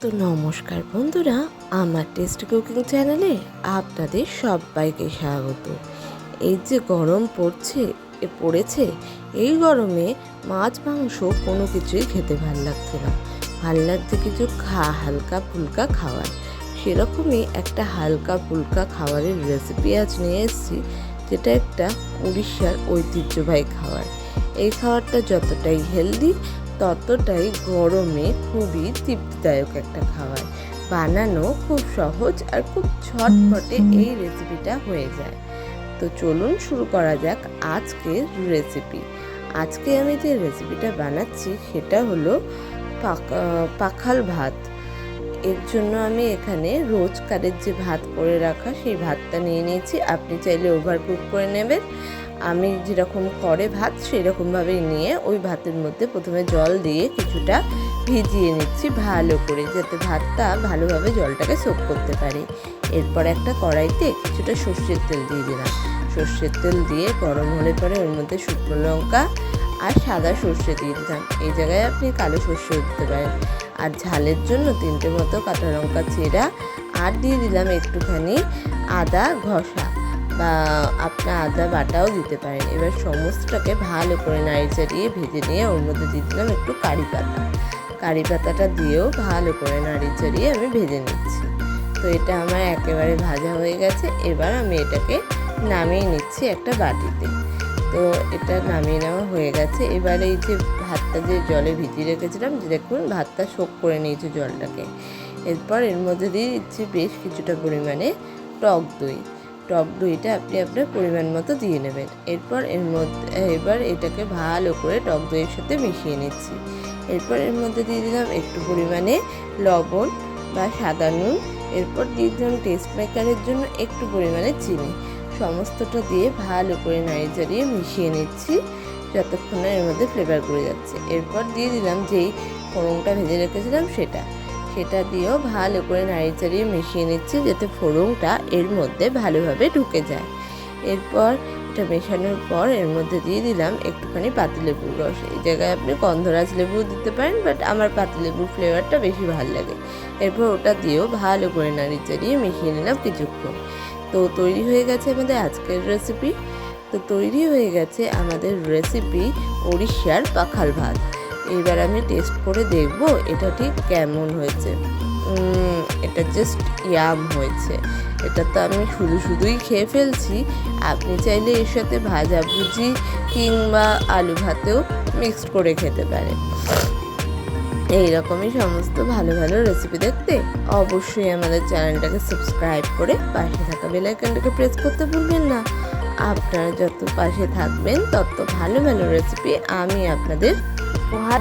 তো নমস্কার বন্ধুরা, আমার টেস্টি কুকিং চ্যানেলে আপনাদের সবাইকে স্বাগত। এই যে গরম পড়েছে, এই গরমে মাছ মাংস কোনো কিছুই খেতে ভাল লাগছে না। ভাল লাগছে কিছু হালকা ফুলকা খাবার। সেরকমই একটা হালকা ফুলকা খাবারের রেসিপি আজ নিয়ে এসেছি, যেটা একটা উড়িষ্যার ঐতিহ্যবাহী খাবার। এই খাবারটা যতটাই হেলদি ততটাই গরমে খুবই তৃপ্তিদায়ক একটা খাবার। বানানো খুব সহজ আর খুব ঝটপটে এই রেসিপিটা হয়ে যায়। তো চলুন শুরু করা যাক আজকের রেসিপি। আজকে আমি যে রেসিপিটা বানাচ্ছি সেটা হলো পাখাল ভাত। এর জন্য আমি এখানে রোজকারের যে ভাত করে রাখা সেই ভাতটা নিয়ে নিয়েছি। আপনি চাইলে ওভারকুক করে নেবেন। আমি যেরকম করে ভাত সেই রকমভাবেই নিয়ে ওই ভাতের মধ্যে প্রথমে জল দিয়ে কিছুটা ভিজিয়ে নিচ্ছি ভালো করে, যাতে ভাতটা ভালোভাবে জলটাকে সোক করতে পারে। এরপর একটা কড়াইতে কিছুটা সর্ষের তেল দিয়ে দিলাম। সর্ষের তেল দিয়ে গরম হলে পরে ওর মধ্যে শুকনো লঙ্কা আর সাদা সর্ষে দিয়ে দিলাম। এই জায়গায় আপনি কালো সর্ষেও দিতে পারেন। আর ঝালের জন্য 3টে মতো কাঁচা লঙ্কা চেরা, আর দিয়ে দিলাম একটুখানি আদা ঘষা, বা আপনার আদা বাটাও দিতে পারেন। এবার সমস্তটাকে ভালো করে নাড়ি চাড়িয়ে ভেজে নিয়ে ওর মধ্যে দিয়ে দিলাম একটু কারি পাতা। কারি পাতাটা দিয়েও ভালো করে নাড়ি চাড়িয়ে আমি ভেজে নিচ্ছি। তো এটা আমার একেবারে ভাজা হয়ে গেছে। এবার আমি এটাকে নামিয়ে নিচ্ছি একটা বাটিতে। তো এটা নামিয়ে নেওয়া হয়ে গেছে। এবার এই যে ভাতটা যে জলে ভিজিয়ে রেখেছিলাম, যে দেখুন ভাতটা শোক করে নিয়েছে জলটাকে। এরপর এর মধ্যে দিয়ে দিচ্ছি বেশ কিছুটা পরিমাণে টক দই। টক দইটা আপনি আপনার পরিমাণ মতো দিয়ে নেবেন। এবার এটাকে ভালো করে টক দইয়ের সাথে মিশিয়ে নিচ্ছি। এরপর এর মধ্যে দিয়ে দিলাম একটু পরিমাণে লবণ বা সাদা নুন। এরপর দিয়ে দিলাম টেস্ট মেকারের জন্য একটু পরিমাণে চিনি। সমস্তটা দিয়ে ভালো করে নাড়িয়ে চাড়িয়ে মিশিয়ে নিচ্ছি যতক্ষণ না এর মধ্যে ফ্লেভার করে যাচ্ছে। এরপর দিয়ে দিলাম যেই ফোড়নটা ভেজে রেখেছিলাম সেটা দিয়েও ভালো করে নাড়িয়ে চাড়িয়ে মিশিয়ে নিচ্ছি, যাতে ফোড়নটা এর মধ্যে ভালোভাবে ঢুকে যায়। এরপর এটা মেশানোর পর এর মধ্যে দিয়ে দিলাম একটুখানি পাতিলেবুর রস। এই জায়গায় আপনি গন্ধরাজ লেবু দিতে পারেন, বাট আমার পাতিলেবুর ফ্লেভারটা বেশি ভালো লাগে। এরপর ওটা দিয়েও ভালো করে নাড়িয়ে চাড়িয়ে মিশিয়ে নিলাম কিছুক্ষণ। তো তৈরি হয়ে গেছে আমাদের আজকের রেসিপি। তো তৈরি হয়ে গেছে আমাদের রেসিপি উড়িষ্যার পাখাল ভাত। এবার আমি টেস্ট করে দেখব এটা ঠিক কেমন হয়েছে। এটা জাস্ট ইয়াম হয়েছে। এটা তো আমি শুধুই খেয়ে ফেলছি। আপনি চাইলে এর সাথে ভাজাভুজি কিংবা আলু ভাতেও মিক্সড করে খেতে পারেন। এইরকমই সমস্ত ভালো ভালো রেসিপি দেখতে অবশ্যই আমাদের চ্যানেলটাকে সাবস্ক্রাইব করে পাশে থাকা বেল আইকনটাকে প্রেস করতে ভুলবেন না। আপনারা যত পাশে থাকবেন তত ভালো ভালো রেসিপি আমি আপনাদের উপহার